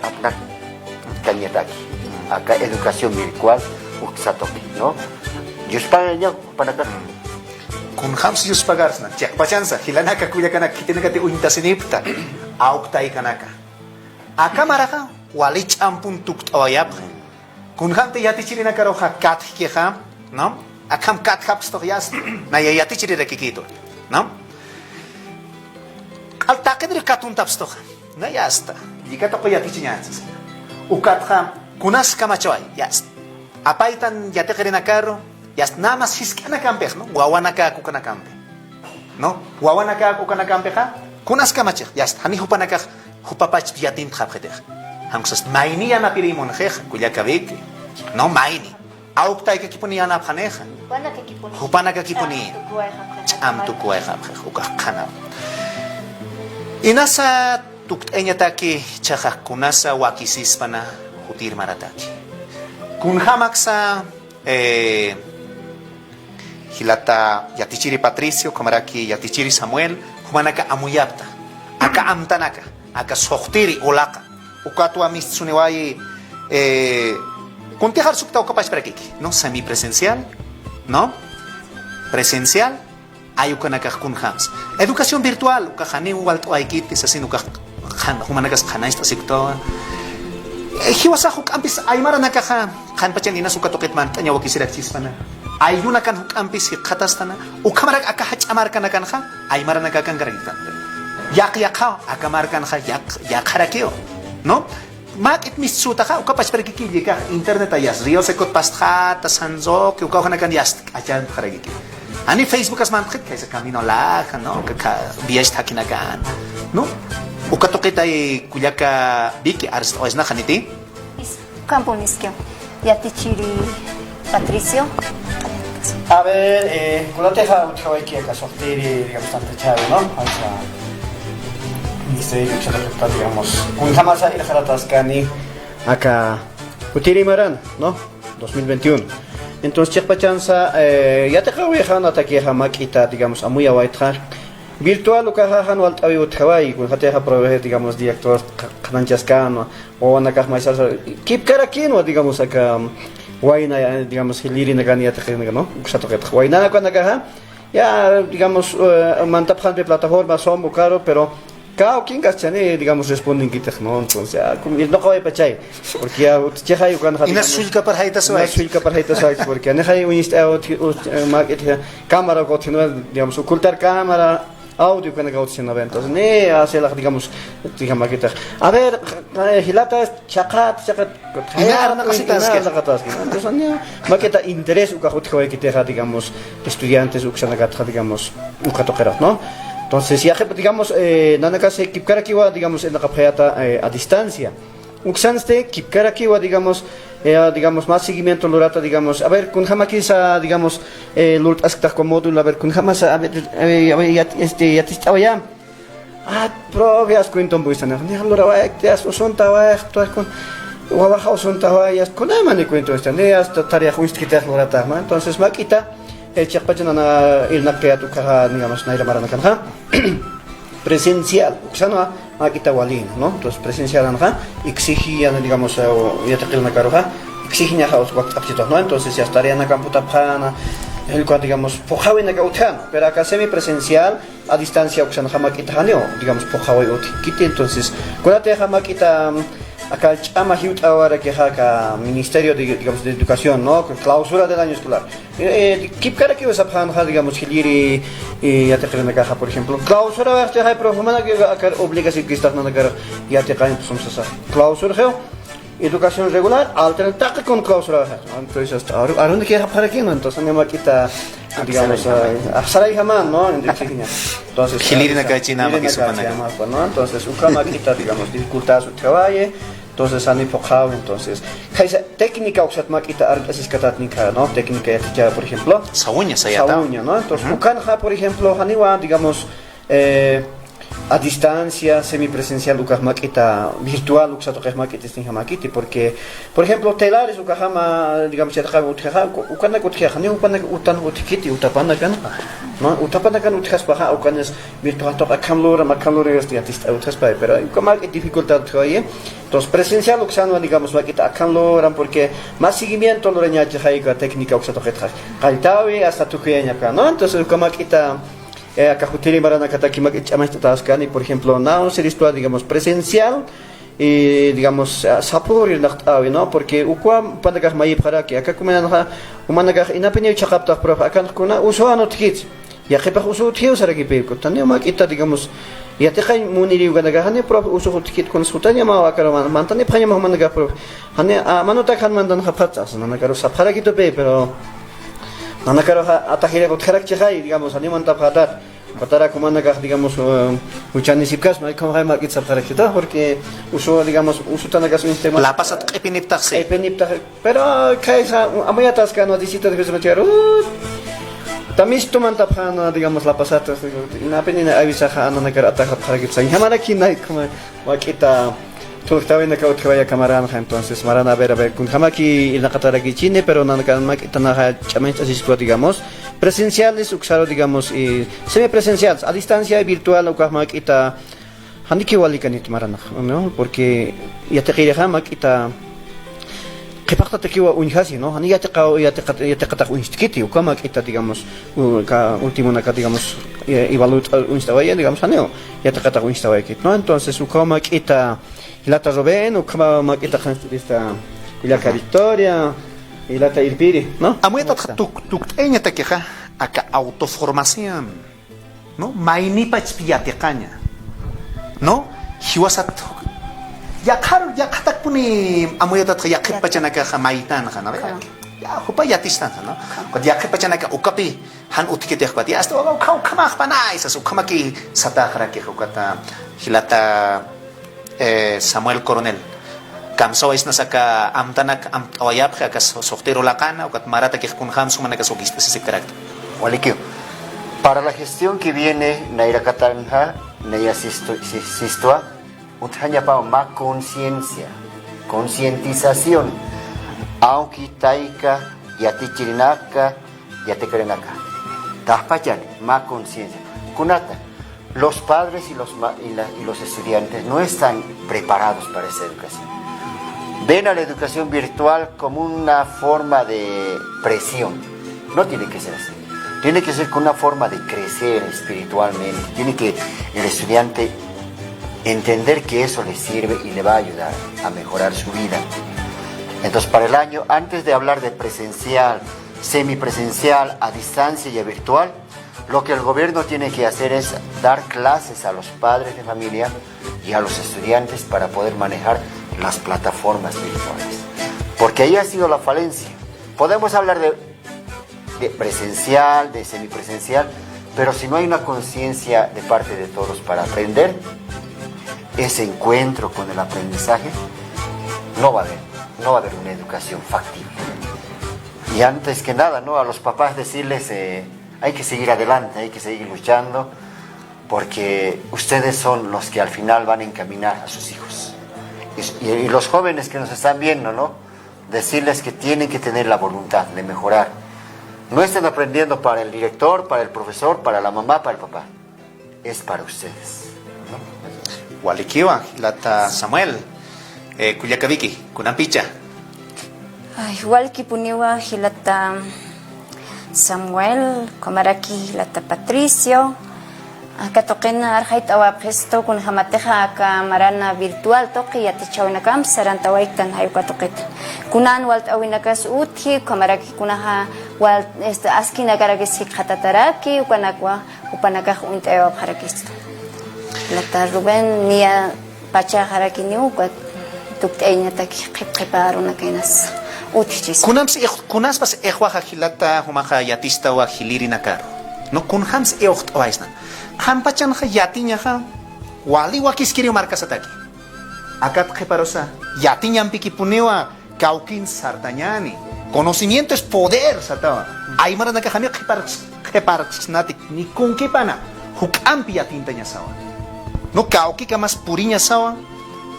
kanyataki. Aka educación virtual uksatoki, ¿no? Yuspaña panakaha. Kun hams yus pagars na cek pachansa hilanaka kuya kana kitinaka te uinta sinipta aukta ikanaka akamaraka walich ampun tukt oyap kun hante yati chirina karo ha kat ke ha no akam kat haps to yas na yati chirira kikito no al takedri katun taps to na yasta dikata ko yati chinyans ukat ha kunas kamachoy yas apaitan yate kerina karo yas nada más hiskana campe, ¿no? Guawanaka kukana campe. ¿No? Guawanaka kukana campe ha? Kunas kamache, yas hani hupanaka hupapach yatin khapkhete. Hamsas maini ana pirimon khekh kuyakavik. No maini. Auktai ke kipuni ana phaneha. Hupanaka kipuni. Am tu kuai khapkhe ukakana. Inasa tukt enyataki chakha kunasa wakisis pana hutir marataki. Kun hamaksa hilata yatichiri Patricio, kamaraki yatichiri Samuel, kumanaka amuyapta, aka amtanaka, aka sohtiri olaka, ukatu amistsunewai, kunti harsukta ukapash prakiki, no semipresencial, no presencial, ayukanaka kunhams, educación virtual, ukahani walto aikitis asin ukahanakas hanaista siktoa. Hiwasahuk ampis aymara nakaha kan pachanina sukatoketman tanya wakisirak chispana. Ayuna kan ampis khatastana ukamarak akahach amarkan kanha aymara nakakan garita. Yak akamarkan kha yak harakeo. No? Mak it misutaha ukapash perkiki ka internet ayas rio sekot pastha tasanzo ke ukahanakan yas achan haragiki. Ani Facebook as mankhit kaisa camino la no ka bias thakinakan. No? Ukatokita kuyaka biki arst oisna khaniti campo miskio yatichiri Patricio. A ver, kulateja uthawaiki aka softiri digamos tanto chave, ¿no? O sea, dice que digamos un jamás ir jaratascani acá utiri maran, ¿no? 2021. Entonces chepachanza ya te creo viajan ataque jamakita digamos a muy awaitrar virtual o caja no alta vivo trabajo con gente a proveer digamos director cananchascano o una caja más keep cara aquí no digamos acá guayna digamos hiliri na gania te no usato que guayna con la caja ya digamos mantapan de plataforma son muy caro pero cada quien gastane digamos responden que no entonces no cabe pachay porque ya te hay con ina sulka par haita so sulka par haita so porque no hay un market cámara continua digamos ocultar cámara audio que negocian en eventos, ne hace la digamos que a ver hilata chakat entonces maqueta interés u que te digamos estudiantes u digamos un catokera, ¿no? Entonces ya digamos nanaka se kipkara kiwa digamos en la capata a distancia uxanste kipkara kiwa digamos más seguimiento lorata digamos a ver con jamakisa digamos lurt askta con módulo a ver con jamas a ver ya estaba ya provias cuenton buisana ne lora va ya son tawa actuar con wabaja son tawa ya con amane cuento esta ne hasta tarea justicia lorata entonces maquita chapachana el nakeatu kaha digamos naira marana kanja presencial, uksana maquita walin, ¿no? Entonces presencial anja exigía digamos ya te quiero una caroja exigía haus aptitud, ¿no? Entonces ya estaría en la computadora el cual digamos pojawe na gautan, pero acá semi presencial a distancia uksana maquita haneo digamos pojawe oti kiti entonces cuando te maquita acá el chama hiut ahora que acá Ministerio de digamos de Educación, ¿no? Clausura del año escolar. Kipkara que vas a pagar digamos hiliri ya te creen acá por ejemplo. Clausura va a estar profunda que acá obligación que estás no acá ya te caen pues somos clausura geo educación regular alternativa con clausura. Entonces hasta ahora dónde que para aquí no entonces me maquita digamos a sarai jamán, ¿no? Entonces hiliri na kachina makisupana. ¿no? Entonces un maquita digamos dificultad su trabajo. Entonces han enfocado entonces técnica usat maquita artes escatatnica, ¿no? Técnica ya por ejemplo sauña sayata sauña, ¿no? Entonces ukanja por ejemplo haniwa digamos a distancia, semipresencial, ukahmakita, virtual, uksatokahmakita, stinhamakiti, porque, por ejemplo, telares, ukahama, digamos, ukana kutkiajani, ukana utan utikiti, utapanakan, ¿no? Utapanakan utkaspaja, ukanes virtual, akamlura, makamlura, artista, utkaspaja, pero hay como dificultad todavía. Entonces, presencial, uksano, digamos, makita, akamlura, porque más seguimiento, lo reñache, jaiga, técnica, uksatokahaj, kaltawi, hasta tukuyaña, ¿no? Entonces, ukamakita, Cajutiri Maranacataki Makichamastaskani, por ejemplo, no se listo, digamos, presencial y, digamos, sapor y nachtawi, ¿no? Porque ukwa pandagas mayip haraki, acá kumanaga, humanaga, inapenia chakapta, prof, acá kuna uso anotkit, ya que para uso tío saraki pelco, tanio makita, digamos, ya te hay muniri uganagahane, prof, uso hotkit con sutania ma akaro mantane panya mahmanaga, prof, hane, manotakan mandan hapatas, nanakaro sapharakito pe, pero. Nanakaro atahire botkarak chai, digamos, animan tapatar. Patara comanda, digamos, muchanisipkas, no hay como hay market sapharakita, porque uso, digamos, uso tanagas un sistema. La pasa epiniptaxe. Pero kaisa, amayatas que no disita de vesmachero. Tamis toman tapana, digamos, la pasata. Na penina avisaja, nanakaro atahapharakita. Yamaraki nai como wakita. Tú estaba en la que vaya camaranja, entonces marana a ver, con jamaki y la cataraqui chine, pero nada más que tanaja chamentas digamos, presenciales, uxaro, digamos, y semipresenciales, a distancia y virtual, o camakita, handiki walikanit marana, ¿no? Porque ya te quiere jamakita, que pacta te kiwa unhasi, ¿no? Ya te cata unstkiti, o camakita, digamos, último naca, digamos, evaluat unstavaya, digamos, aneo, ya te cata unstavaya, ¿no? Entonces, o camakita, Lata Robén, o como maqueta esta Culiaca Victoria, y Lata Irpiri, ¿no? Amueta tu enya te queja acá autoformación, ¿no? Mainipa expiatecaña, ¿no? Hiwasat ya katak puni amueta ya que pachanaka jamaitan, ¿no? Ya hopa ya tistan, ¿no? Cuando ya que pachanaka ukapi han utikete kwati hasta kamach panai sa ukamaki satakra que hukata hilata Samuel Coronel. Kamso es nasaka amtanak awayap ka softero lakana o kat marata que kun ham sumana ka sogista ese carácter. Walikio. Para la gestión que viene Naira Katanja, Naya Sistua, uthaña pa más conciencia, concientización. Aunque taika, yatichirinaka, yatekerenaka. Tahpayan, más conciencia. Kunata. Los padres y los estudiantes no están preparados para esa educación. Ven a la educación virtual como una forma de presión. No tiene que ser así. Tiene que ser con una forma de crecer espiritualmente. Tiene que el estudiante entender que eso le sirve y le va a ayudar a mejorar su vida. Entonces, para el año, antes de hablar de presencial, semipresencial, a distancia y a virtual, lo que el gobierno tiene que hacer es dar clases a los padres de familia y a los estudiantes para poder manejar las plataformas virtuales. Porque ahí ha sido la falencia. Podemos hablar de presencial, de semipresencial, pero si no hay una conciencia de parte de todos para aprender, ese encuentro con el aprendizaje, no va a haber una educación factible. Y antes que nada, ¿no? A los papás decirles... hay que seguir adelante, hay que seguir luchando, porque ustedes son los que al final van a encaminar a sus hijos. Y los jóvenes que nos están viendo, ¿no? Decirles que tienen que tener la voluntad de mejorar. No estén aprendiendo para el director, para el profesor, para la mamá, para el papá. Es para ustedes, ¿no? Walikiwa, Lata Samuel, Kuyakabiki, Kunampicha. Igual que puniwa hilata Samuel, Comaraki, Lata Patricio, acá toquena arjait awap gesto con jamateja acá marana virtual toque ya te chawina kam saranta waitan hayuka toquet. Kunan walt awinakas uthi Comaraki kunaha walt askina garagis hikatataraki ukanakwa upanakah unta awap harakisto. Lata Ruben nia pacha harakini ukat tukteña taki qiparo nakenas. Kunams pas ehwaha hilata humaha yatista wa hiliri nakaro. No kunhams eocht oaisna. Hampachan ha yatinya ha wali wakiskiri markasataki. Akat preparosa yatinyam piki punewa kaukin sartañani. Conocimiento es poder satawa. Aymara nakahami preparsnatik ni kun kepana hukam yatintaña sawa. no kauki kamas puriña sawa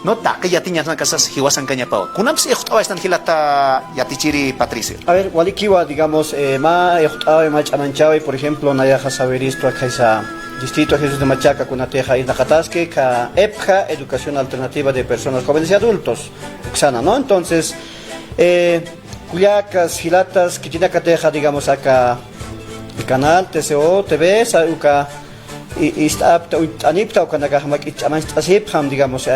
no ta que ya tiñas na casas hiwasan caña pao kunam si ekhtawa estan hilata yatichiri Patricio. A ver, walikiwa, digamos, ma chamanchawi, por ejemplo, nayaja saber esto acá esa distrito Jesús de Machaca, Cunateja y Najatasque, ka EPJA, Educación Alternativa de Personas Jóvenes y Adultos, Uxana, ¿no? Entonces, Cuyacas, Gilatas, Kichinacateja, digamos, acá el canal TCO, TV, Sauca, y Anipta, Ucanagajamak, y Chamanchasipjam, digamos,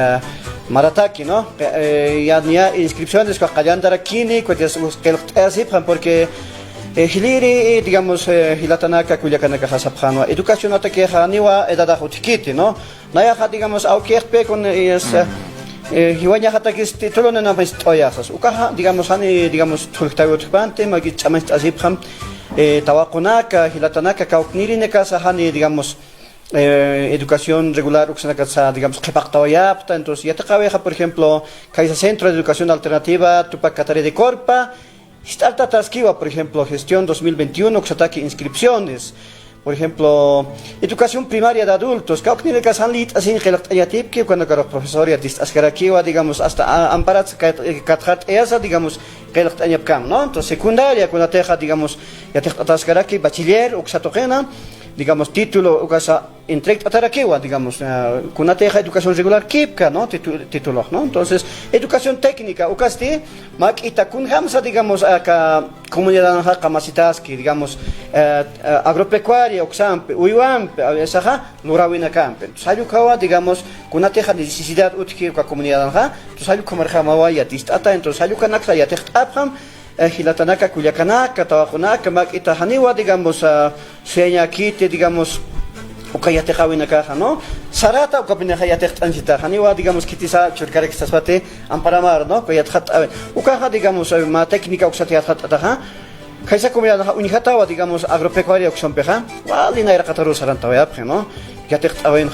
Marataki, ¿no? Ya ni inscripciones con Kayandarakini, porque Hiliri, digamos, Hilatanaka, Kuyakanaka Hasapjano, educación ataqueja, niwa, edada jutikiti, ¿no? Nayaja, digamos, auquerpe con Hiwaña Hatakis, título en una historias. Ukaha, digamos, Hani, digamos, Tultagutpante, Magit Chamanchasipjam, Tawakunaka, Hilatanaka, Kauknirineka, Hani, digamos, educación regular, digamos, entonces ya te cabeja, por ejemplo, Kaisa Centro de Educación Alternativa, Tupac Catare de Corpa, Starta Tasquiva, por ejemplo, gestión 2021, Xataki inscripciones, por ejemplo, educación primaria de adultos, Kauknire Kasanlit, así que cuando los profesores digamos, hasta Amparat Katrat esa, digamos, ¿no? Entonces, secundaria, cuando teja, digamos, ya te Taskaraki, bachiller, Uxatogena, digamos, título, ukasa, entregt atarakewa, digamos, kunateja educación regular kipka, ¿no? Título, ¿no? Entonces, educación técnica, ukasti, mak itakun hamsa, digamos, acá, comunidad kamasitaski, digamos, agropecuaria, uxampe, uiwampe, esa, lurawina campe. Sayukawa, digamos, kunateja necesidad utki, comunidad anja, sayu comerjamawa yatistata, entonces, sayukanaksa yatecht abham, Hilatanaka, Culiacanaka, Tawakunaka, Makitahaniwa, digamos, Sueñaquite, digamos, Ukayatejawinaka, ¿no? Sarata, Ukapinajayatejtanjitahaniwa, digamos, Kitisa, Churkarekistaswate, Amparamar, ¿no? Kayathat, Ukaja, digamos, ma técnica, Uxatiatataja, Kaisa Comunidad Unijatawa, digamos, agropecuaria, Uxampeja, Walina era Cataru Sarantawayapje, ¿no? Ya te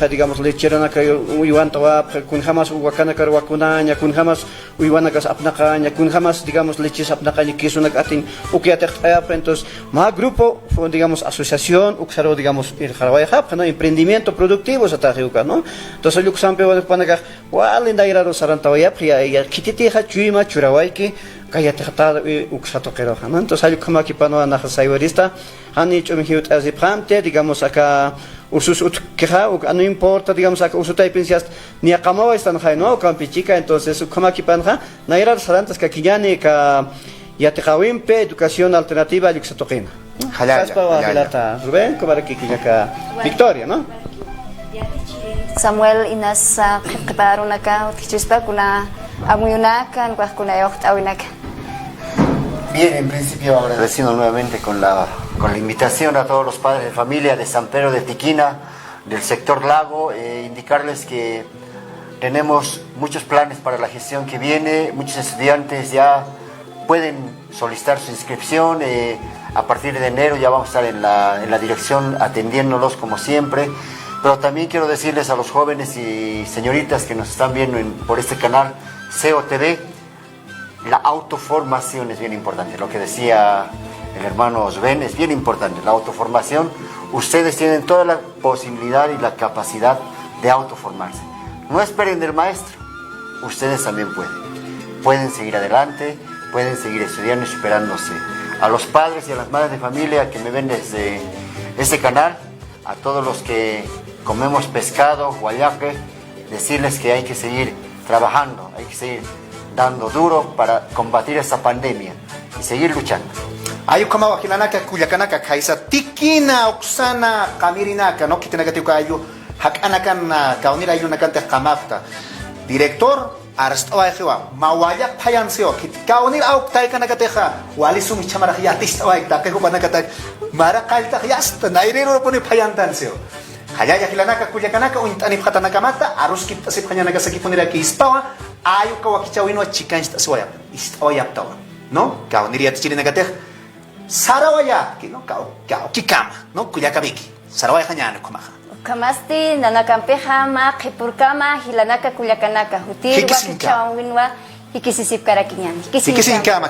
digamos, lechera na kayo uiwan tawa kun jamás uwakana kar wakunaña kun jamás uiwana kas apnakaña kun jamás digamos leches apnakaña que es una atin ukiate entonces más grupo digamos asociación uxaro digamos el jarawaya no emprendimiento productivo satajiuka, ¿no? Entonces yo xampe wa panaka walinda iraro sarantawaya ya kititi ha chuima churawaiki kayate hata uxato kero, ¿no? Entonces hay como aquí pano na sayurista hani chumhiut azipramte digamos acá usus utkeja no importa digamos acá usutai pensias ni akamawa están jai no campichica entonces como aquí panja nairar sarantas ka kiñani ka yatekawimpe educación alternativa yuxatoqina halata Rubén para que kiñaka Victoria, ¿no? Samuel inas prepararon acá utchispa kuna amuyunaka kuna yochtawinaka. Bien, en principio agradeciendo nuevamente con la invitación a todos los padres de familia de San Pedro de Tiquina, del sector Lago, indicarles que tenemos muchos planes para la gestión que viene, muchos estudiantes ya pueden solicitar su inscripción, a partir de enero ya vamos a estar en la dirección atendiéndolos como siempre, pero también quiero decirles a los jóvenes y señoritas que nos están viendo por este canal COTV, la autoformación es bien importante, lo que decía el hermano Osben es bien importante, la autoformación, ustedes tienen toda la posibilidad y la capacidad de autoformarse, no esperen del maestro, ustedes también pueden seguir adelante, pueden seguir estudiando y superándose. A los padres y a las madres de familia que me ven desde este canal, a todos los que comemos pescado, guayaque, decirles que hay que seguir trabajando, hay que seguir dando duro para combatir esta pandemia y seguir luchando. Ayu kama wakilanaka kuyakanaka kaisa tikina oksana kamirinaka no kitinaka tiu kayu hakanakan kaunira ayu nakante kamapta director arsto aywa mawaya payansio kit kaunir au taikanaka teja walisum chamara yatista wa ta ke kubana kata mara kalta yasta nairero poni payantansio hayaya kilanaka kuyakanaka untani phatanaka mata arus kit tasip kanyana ka sakipunira ki ispawa ayu kawakichawino chikansta swaya istoya tawa no kauniria tichirina katej sarawaya ki no kikama no kuyakabiki sarawaya kanyana kumaha Kamasti nanakampeja ma qipurkama hilanaka kuyakanaka hutir wakichawinwa hikisisip karakinyan hikisinkama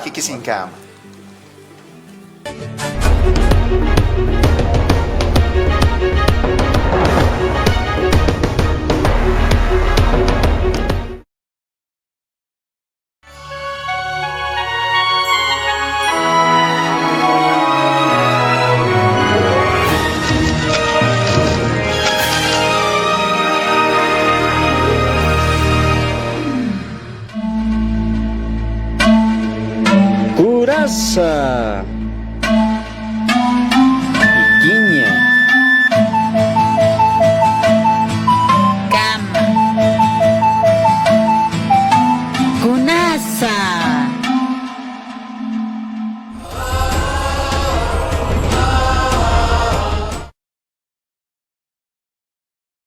más